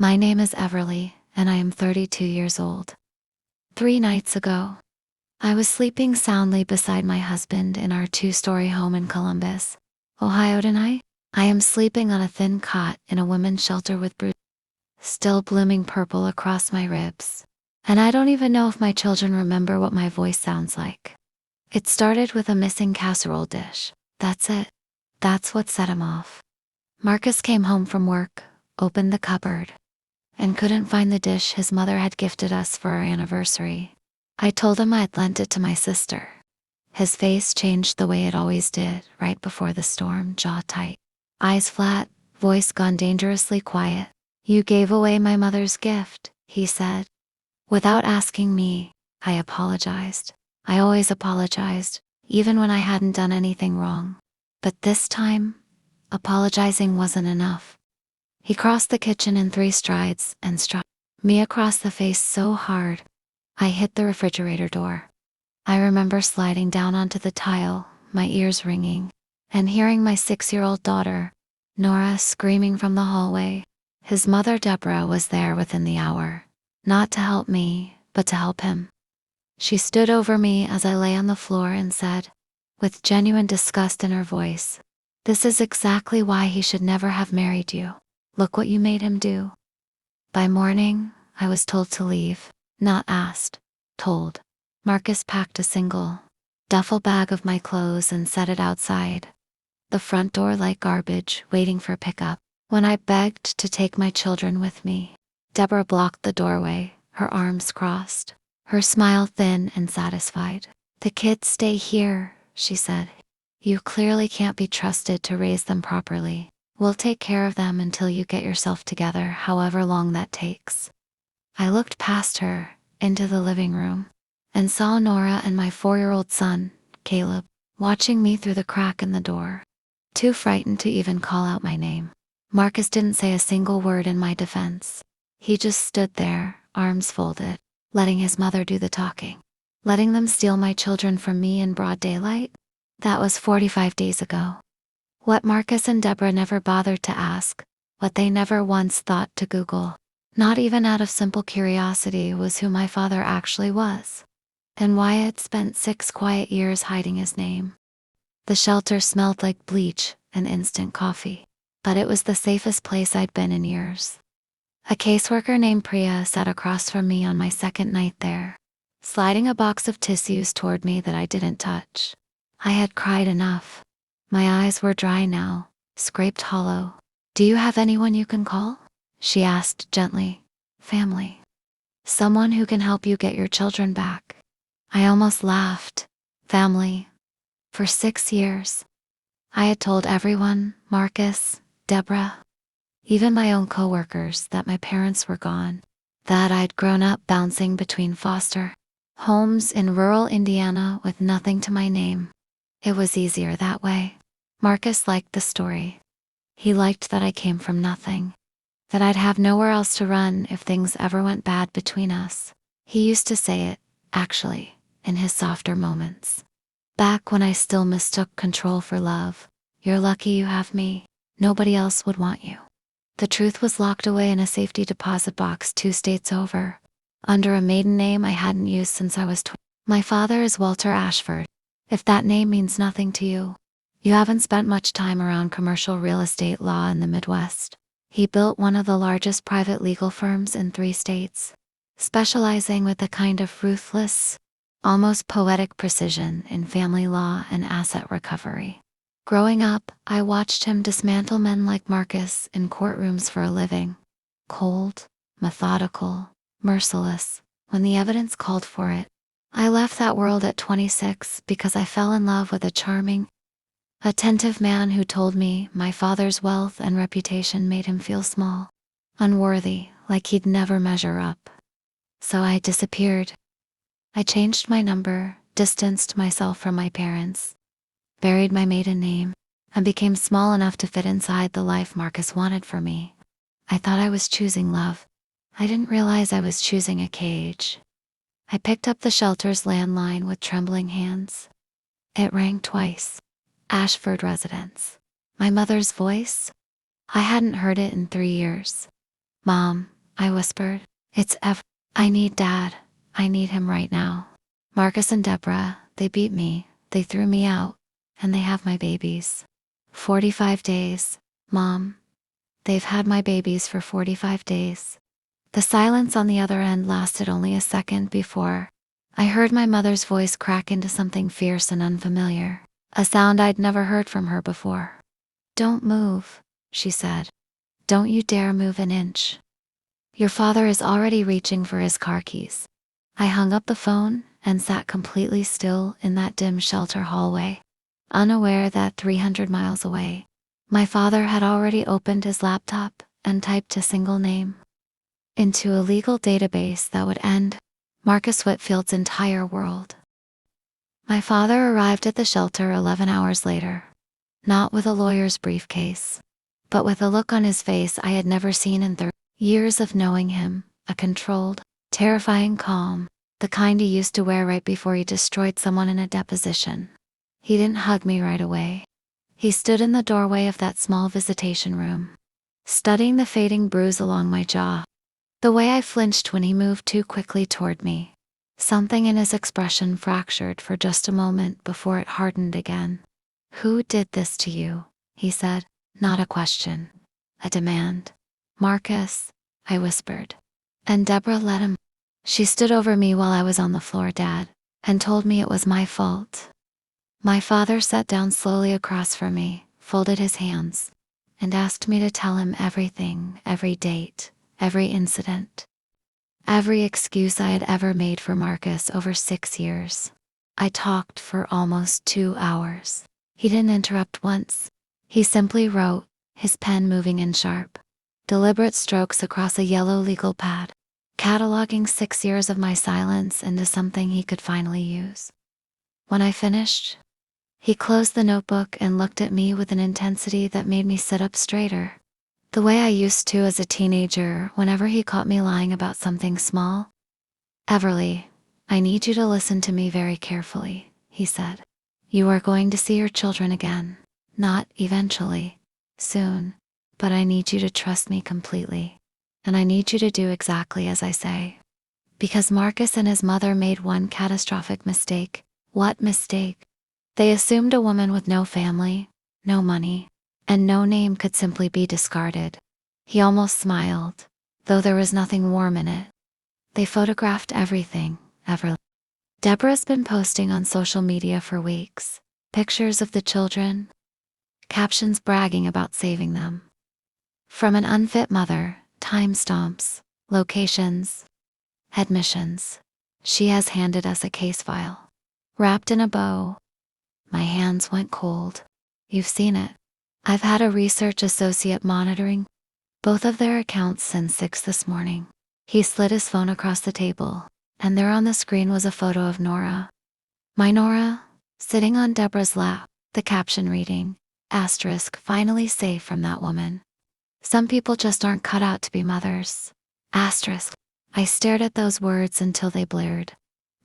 My name is Everly, and I am 32 years old. 3 nights ago, I was sleeping soundly beside my husband in our 2-story home in Columbus, Ohio tonight. I am sleeping on a thin cot in a women's shelter with still blooming purple across my ribs. And I don't even know if my children remember what my voice sounds like. It started with a missing casserole dish. That's it. That's what set him off. Marcus came home from work, opened the cupboard, and couldn't find the dish his mother had gifted us for our anniversary. I told him I'd lent it to my sister. His face changed the way it always did right before the storm, jaw tight, eyes flat, voice gone dangerously quiet. "You gave away my mother's gift," he said. Without asking me, I apologized. I always apologized, even when I hadn't done anything wrong. But this time, apologizing wasn't enough. He crossed the kitchen in 3 strides and struck me across the face so hard, I hit the refrigerator door. I remember sliding down onto the tile, my ears ringing, and hearing my 6-year-old daughter, Nora, screaming from the hallway. His mother, Deborah, was there within the hour, not to help me, but to help him. She stood over me as I lay on the floor and said, with genuine disgust in her voice, "This is exactly why he should never have married you. Look what you made him do." By morning, I was told to leave, not asked, told. Marcus packed a single duffel bag of my clothes and set it outside the front door like garbage, waiting for pickup. When I begged to take my children with me, Deborah blocked the doorway, her arms crossed, her smile thin and satisfied. "The kids stay here," she said. "You clearly can't be trusted to raise them properly. We'll take care of them until you get yourself together, however long that takes." I looked past her, into the living room, and saw Nora and my 4-year-old son, Caleb, watching me through the crack in the door, too frightened to even call out my name. Marcus didn't say a single word in my defense. He just stood there, arms folded, letting his mother do the talking. Letting them steal my children from me in broad daylight? That was 45 days ago. What Marcus and Deborah never bothered to ask, what they never once thought to Google, not even out of simple curiosity, was who my father actually was, and why I had spent 6 quiet years hiding his name. The shelter smelled like bleach and instant coffee, but it was the safest place I'd been in years. A caseworker named Priya sat across from me on my second night there, sliding a box of tissues toward me that I didn't touch. I had cried enough. My eyes were dry now, scraped hollow. "Do you have anyone you can call?" she asked gently. "Family. Someone who can help you get your children back." I almost laughed. Family. For 6 years, I had told everyone, Marcus, Deborah, even my own coworkers, that my parents were gone, that I'd grown up bouncing between foster homes in rural Indiana with nothing to my name. It was easier that way. Marcus liked the story. He liked that I came from nothing, that I'd have nowhere else to run if things ever went bad between us. He used to say it, actually, in his softer moments. Back when I still mistook control for love. "You're lucky you have me. Nobody else would want you." The truth was locked away in a safety deposit box 2 states over, under a maiden name I hadn't used since I was 20. My father is Walter Ashford. If that name means nothing to you, you haven't spent much time around commercial real estate law in the Midwest. He built one of the largest private legal firms in 3 states, specializing with a kind of ruthless, almost poetic precision in family law and asset recovery. Growing up, I watched him dismantle men like Marcus in courtrooms for a living. Cold, methodical, merciless, when the evidence called for it. I left that world at 26 because I fell in love with a charming, attentive man who told me my father's wealth and reputation made him feel small, unworthy, like he'd never measure up. So I disappeared. I changed my number, distanced myself from my parents, buried my maiden name, and became small enough to fit inside the life Marcus wanted for me. I thought I was choosing love. I didn't realize I was choosing a cage. I picked up the shelter's landline with trembling hands. It rang twice. Ashford residence. My mother's voice? I hadn't heard it in 3 years. Mom, I whispered. It's I need Dad. I need him right now. Marcus and Deborah, they beat me, they threw me out, and they have my babies. 45 days, Mom. They've had my babies for 45 days. The silence on the other end lasted only a second before I heard my mother's voice crack into something fierce and unfamiliar, a sound I'd never heard from her before. Don't move, she said. Don't you dare move an inch. Your father is already reaching for his car keys. I hung up the phone and sat completely still in that dim shelter hallway, unaware that 300 miles away, my father had already opened his laptop and typed a single name into a legal database that would end Marcus Whitfield's entire world. My father arrived at the shelter 11 hours later, not with a lawyer's briefcase, but with a look on his face I had never seen in 30 years of knowing him, a controlled, terrifying calm, the kind he used to wear right before he destroyed someone in a deposition. He didn't hug me right away. He stood in the doorway of that small visitation room, studying the fading bruise along my jaw. The way I flinched when he moved too quickly toward me. Something in his expression fractured for just a moment before it hardened again. Who did this to you? He said, not a question, a demand. Marcus, I whispered. And Deborah let him. She stood over me while I was on the floor, Dad, and told me it was my fault. My father sat down slowly across from me, folded his hands, and asked me to tell him everything, every date, every incident, every excuse I had ever made for Marcus over 6 years. I talked for almost 2 hours. He didn't interrupt once. He simply wrote, his pen moving in sharp, deliberate strokes across a yellow legal pad, cataloging 6 years of my silence into something he could finally use. When I finished, he closed the notebook and looked at me with an intensity that made me sit up straighter, the way I used to as a teenager whenever he caught me lying about something small. Everly, I need you to listen to me very carefully, he said. You are going to see your children again, not eventually, soon, but I need you to trust me completely. And I need you to do exactly as I say. Because Marcus and his mother made one catastrophic mistake. What mistake? They assumed a woman with no family, no money, and no name could simply be discarded. He almost smiled, though there was nothing warm in it. They photographed everything, Everly. Deborah's been posting on social media for weeks, pictures of the children, captions bragging about saving them. From an unfit mother, timestamps, locations, admissions. She has handed us a case file, wrapped in a bow. My hands went cold. You've seen it. I've had a research associate monitoring both of their accounts since 6 this morning. He slid his phone across the table, and there on the screen was a photo of Nora. My Nora, sitting on Deborah's lap, the caption reading, asterisk, finally safe from that woman. Some people just aren't cut out to be mothers. Asterisk. I stared at those words until they blurred.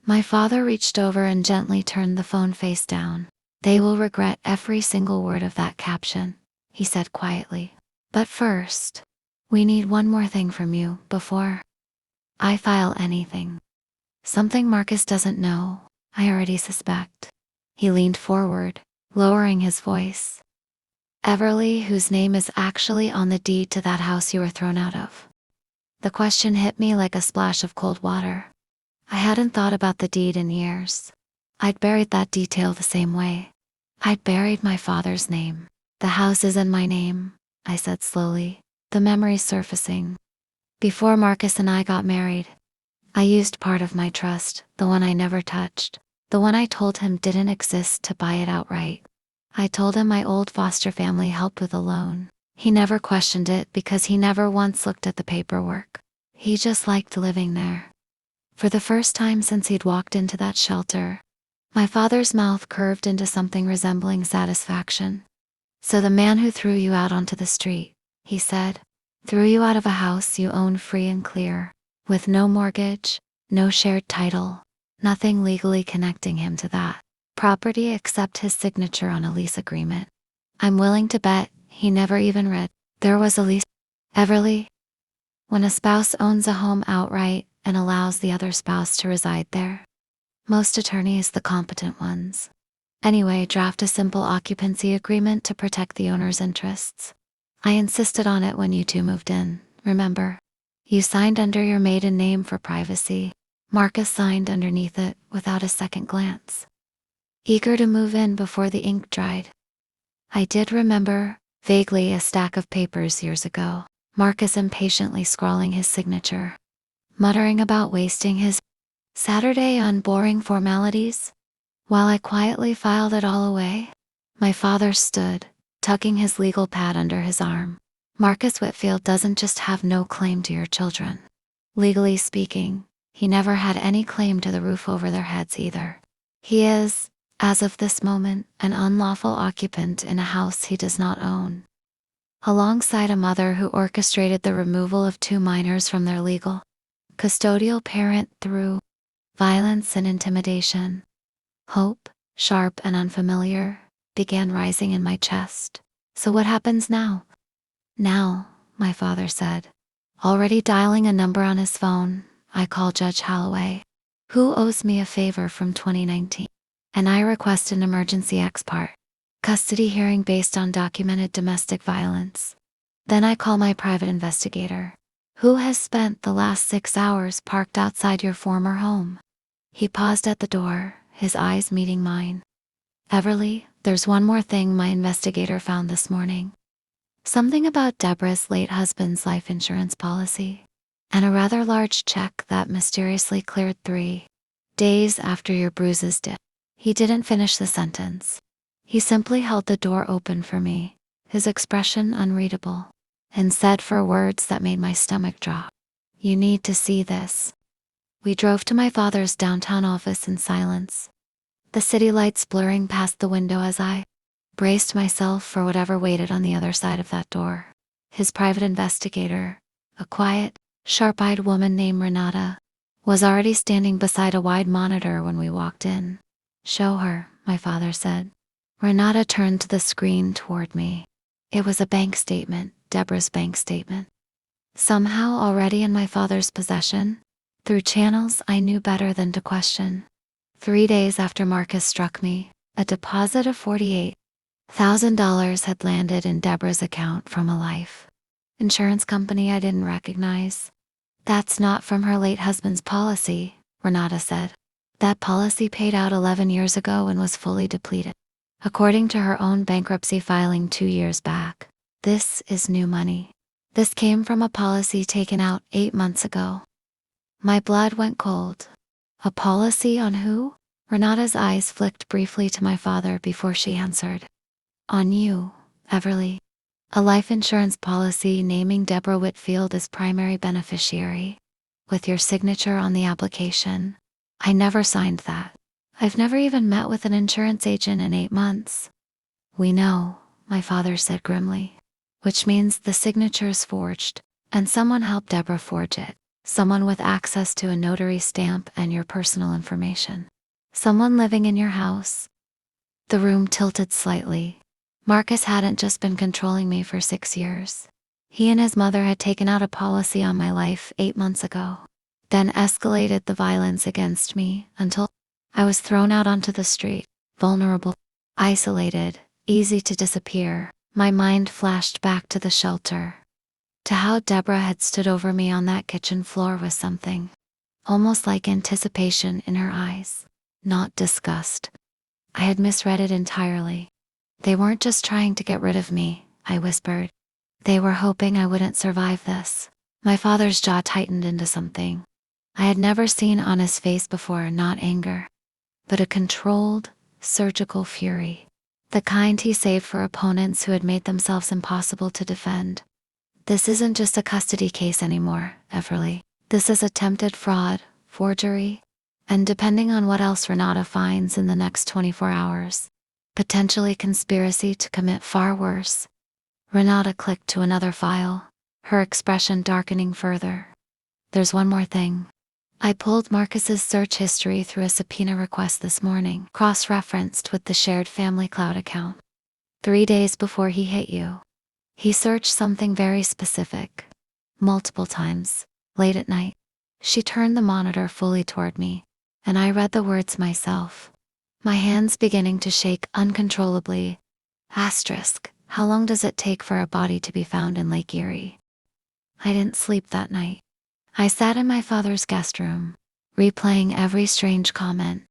My father reached over and gently turned the phone face down. They will regret every single word of that caption, he said quietly. But first, we need one more thing from you before I file anything. Something Marcus doesn't know, I already suspect. He leaned forward, lowering his voice. Everly, whose name is actually on the deed to that house you were thrown out of. The question hit me like a splash of cold water. I hadn't thought about the deed in years. I'd buried that detail the same way. I'd buried my father's name. The house is in my name, I said slowly, the memory surfacing. Before Marcus and I got married, I used part of my trust, the one I never touched, the one I told him didn't exist, to buy it outright. I told him my old foster family helped with a loan. He never questioned it because he never once looked at the paperwork. He just liked living there. For the first time since he'd walked into that shelter, my father's mouth curved into something resembling satisfaction. So the man who threw you out onto the street, he said, threw you out of a house you own free and clear, with no mortgage, no shared title, nothing legally connecting him to that property except his signature on a lease agreement. I'm willing to bet he never even read there was a lease. Everly, When a spouse owns a home outright and allows the other spouse to reside there, most attorneys, the competent ones, anyway, draft a simple occupancy agreement to protect the owner's interests. I insisted on it when you two moved in, remember? You signed under your maiden name for privacy. Marcus signed underneath it without a second glance, eager to move in before the ink dried. I did remember, vaguely, a stack of papers years ago, Marcus impatiently scrawling his signature, muttering about wasting his Saturday on boring formalities. While I quietly filed it all away, my father stood, tucking his legal pad under his arm. Marcus Whitfield doesn't just have no claim to your children. Legally speaking, he never had any claim to the roof over their heads either. He is, as of this moment, an unlawful occupant in a house he does not own, alongside a mother who orchestrated the removal of 2 minors from their legal, custodial parent through violence and intimidation. Hope, sharp and unfamiliar, began rising in my chest. So what happens now? Now, my father said, already dialing a number on his phone, I call Judge Holloway, who owes me a favor from 2019, and I request an emergency ex parte custody hearing based on documented domestic violence. Then I call my private investigator, who has spent the last 6 hours parked outside your former home. He paused at the door, his eyes meeting mine. Everly, there's one more thing my investigator found this morning. Something about Deborah's late husband's life insurance policy, and a rather large check that mysteriously cleared 3 days after your bruises did. He didn't finish the sentence. He simply held the door open for me, his expression unreadable, and said 4 words that made my stomach drop. You need to see this. We drove to my father's downtown office in silence, the city lights blurring past the window as I braced myself for whatever waited on the other side of that door. His private investigator, a quiet, sharp-eyed woman named Renata, was already standing beside a wide monitor when we walked in. Show her, my father said. Renata turned the screen toward me. It was a bank statement, Deborah's bank statement. Somehow already in my father's possession, through channels I knew better than to question. 3 days after Marcus struck me, a deposit of $48,000 had landed in Deborah's account from a life insurance company I didn't recognize. That's not from her late husband's policy, Renata said. That policy paid out 11 years ago and was fully depleted, according to her own bankruptcy filing 2 years back. This is new money. This came from a policy taken out 8 months ago. My blood went cold. A policy on who? Renata's eyes flicked briefly to my father before she answered. On you, Everly. A life insurance policy naming Deborah Whitfield as primary beneficiary, with your signature on the application. I never signed that. I've never even met with an insurance agent in 8 months. We know, my father said grimly, which means the signature's forged, and someone helped Deborah forge it. Someone with access to a notary stamp and your personal information. Someone living in your house. The room tilted slightly. Marcus hadn't just been controlling me for 6 years. He and his mother had taken out a policy on my life 8 months ago, then escalated the violence against me until I was thrown out onto the street, vulnerable, isolated, easy to disappear. My mind flashed back to the shelter, to how Deborah had stood over me on that kitchen floor with something, almost like anticipation in her eyes, not disgust. I had misread it entirely. They weren't just trying to get rid of me, I whispered. They were hoping I wouldn't survive this. My father's jaw tightened into something I had never seen on his face before, not anger, but a controlled, surgical fury. The kind he saved for opponents who had made themselves impossible to defend. This isn't just a custody case anymore, Everly. This is attempted fraud, forgery, and depending on what else Renata finds in the next 24 hours, potentially conspiracy to commit far worse. Renata clicked to another file, her expression darkening further. There's one more thing. I pulled Marcus's search history through a subpoena request this morning, cross-referenced with the shared family cloud account. 3 days before he hit you, he searched something very specific. multiple times, late at night. She turned the monitor fully toward me, and I read the words myself, my hands beginning to shake uncontrollably. Asterisk, how long does it take for a body to be found in Lake Erie? I didn't sleep that night. I sat in my father's guest room, replaying every strange comment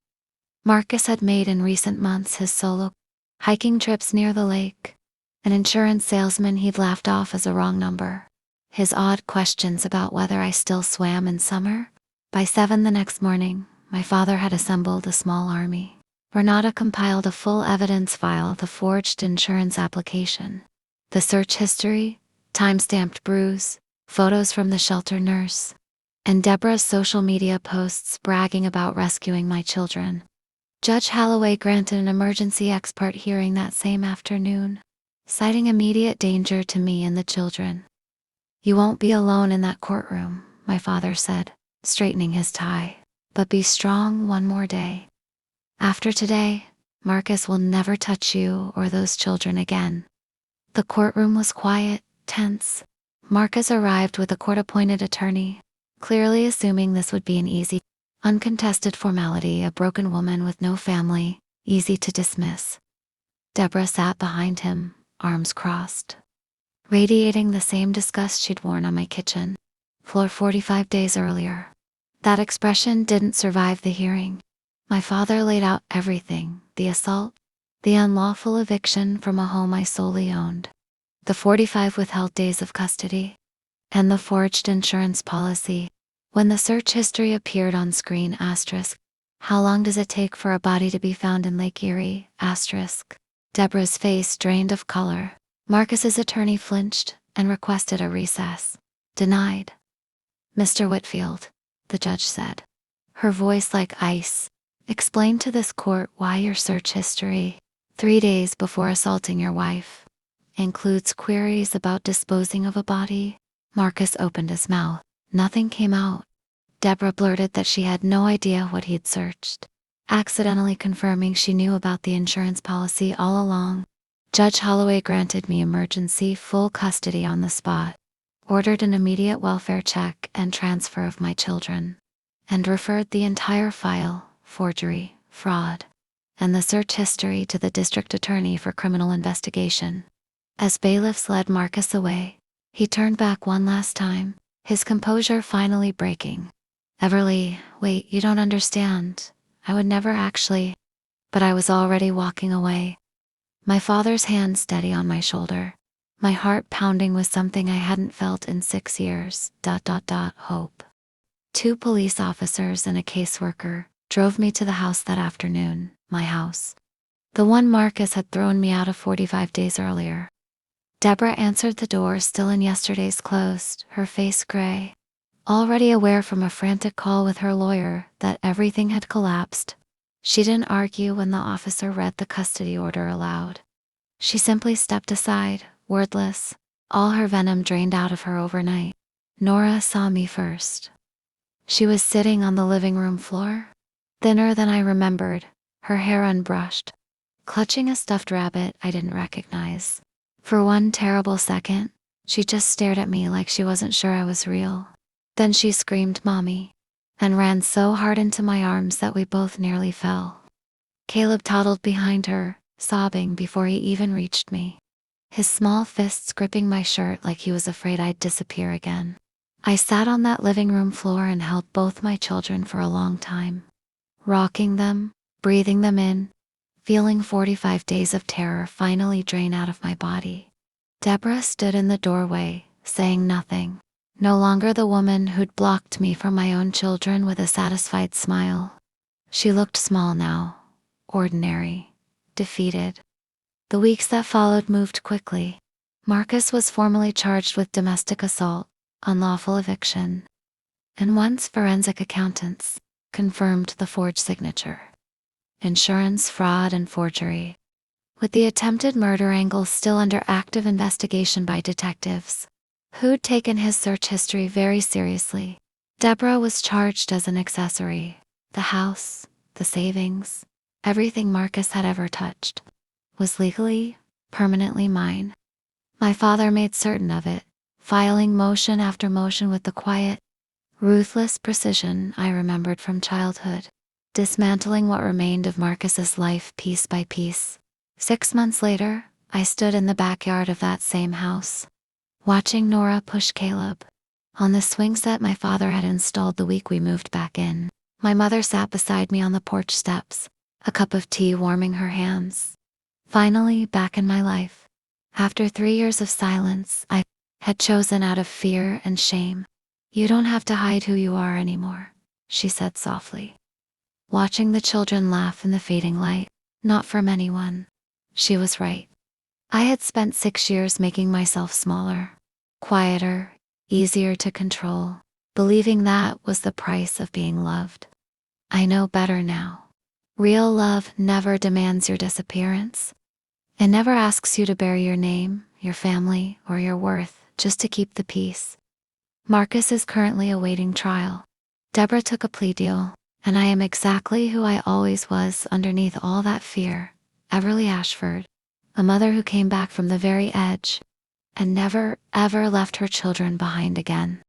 Marcus had made in recent months, his solo hiking trips near the lake, an insurance salesman he'd laughed off as a wrong number, his odd questions about whether I still swam in summer. By 7 the next morning, my father had assembled a small army. Renata compiled a full evidence file, the forged insurance application, the search history, time-stamped bruise, photos from the shelter nurse, and Deborah's social media posts bragging about rescuing my children. Judge Holloway granted an emergency ex parte hearing that same afternoon, citing immediate danger to me and the children. You won't be alone in that courtroom, my father said, straightening his tie, but be strong one more day. After today, Marcus will never touch you or those children again. The courtroom was quiet, tense. Marcus arrived with a court-appointed attorney, clearly assuming this would be an easy, uncontested formality, a broken woman with no family, easy to dismiss. Deborah sat behind him, arms crossed, radiating the same disgust she'd worn on my kitchen floor 45 days earlier. That expression didn't survive the hearing. My father laid out everything: the assault, the unlawful eviction from a home I solely owned, the 45 withheld days of custody, and the forged insurance policy. When the search history appeared on screen, asterisk, how long does it take for a body to be found in Lake Erie, asterisk. Deborah's face drained of color. Marcus's attorney flinched and requested a recess. Denied. Mr. Whitfield, the judge said, her voice like ice, explain to this court why your search history, 3 days before assaulting your wife, includes queries about disposing of a body. Marcus opened his mouth. Nothing came out. Deborah blurted that she had no idea what he'd searched, accidentally confirming she knew about the insurance policy all along. Judge Holloway granted me emergency full custody on the spot, ordered an immediate welfare check and transfer of my children, and referred the entire file, forgery, fraud, and the search history to the district attorney for criminal investigation. As bailiffs led Marcus away, he turned back one last time, his composure finally breaking. Everly, wait, you don't understand. I would never actually. But I was already walking away. My father's hand steady on my shoulder, my heart pounding with something I hadn't felt in 6 years. Hope. 2 police officers and a caseworker drove me to the house that afternoon, my house. The one Marcus had thrown me out of 45 days earlier. Deborah answered the door, still in yesterday's clothes, her face gray, already aware from a frantic call with her lawyer that everything had collapsed. She didn't argue when the officer read the custody order aloud. She simply stepped aside, wordless, all her venom drained out of her overnight. Nora saw me first. She was sitting on the living room floor, thinner than I remembered, her hair unbrushed, clutching a stuffed rabbit I didn't recognize. For one terrible second, she just stared at me like she wasn't sure I was real. Then she screamed, "Mommy," and ran so hard into my arms that we both nearly fell. Caleb toddled behind her, sobbing before he even reached me, his small fists gripping my shirt like he was afraid I'd disappear again. I sat on that living room floor and held both my children for a long time, rocking them, breathing them in, feeling 45 days of terror finally drain out of my body. Deborah stood in the doorway, saying nothing, no longer the woman who'd blocked me from my own children with a satisfied smile. She looked small now, ordinary, defeated. The weeks that followed moved quickly. Marcus was formally charged with domestic assault, unlawful eviction, and once forensic accountants confirmed the forged signature. Insurance fraud and forgery. With the attempted murder angle still under active investigation by detectives, who'd taken his search history very seriously, Deborah was charged as an accessory. The house, the savings, everything Marcus had ever touched, was legally, permanently mine. My father made certain of it, filing motion after motion with the quiet, ruthless precision I remembered from childhood, dismantling what remained of Marcus's life piece by piece. 6 months later, I stood in the backyard of that same house, watching Nora push Caleb on the swing set my father had installed the week we moved back in. My mother sat beside me on the porch steps, a cup of tea warming her hands. Finally, back in my life. After 3 years of silence, I had chosen out of fear and shame. You don't have to hide who you are anymore, she said softly, watching the children laugh in the fading light. Not from anyone. She was right. I had spent 6 years making myself smaller, quieter, easier to control, believing that was the price of being loved. I know better now. Real love never demands your disappearance. It never asks you to bury your name, your family, or your worth just to keep the peace. Marcus is currently awaiting trial. Deborah took a plea deal, and I am exactly who I always was underneath all that fear. Everly Ashford, a mother who came back from the very edge and never, ever left her children behind again.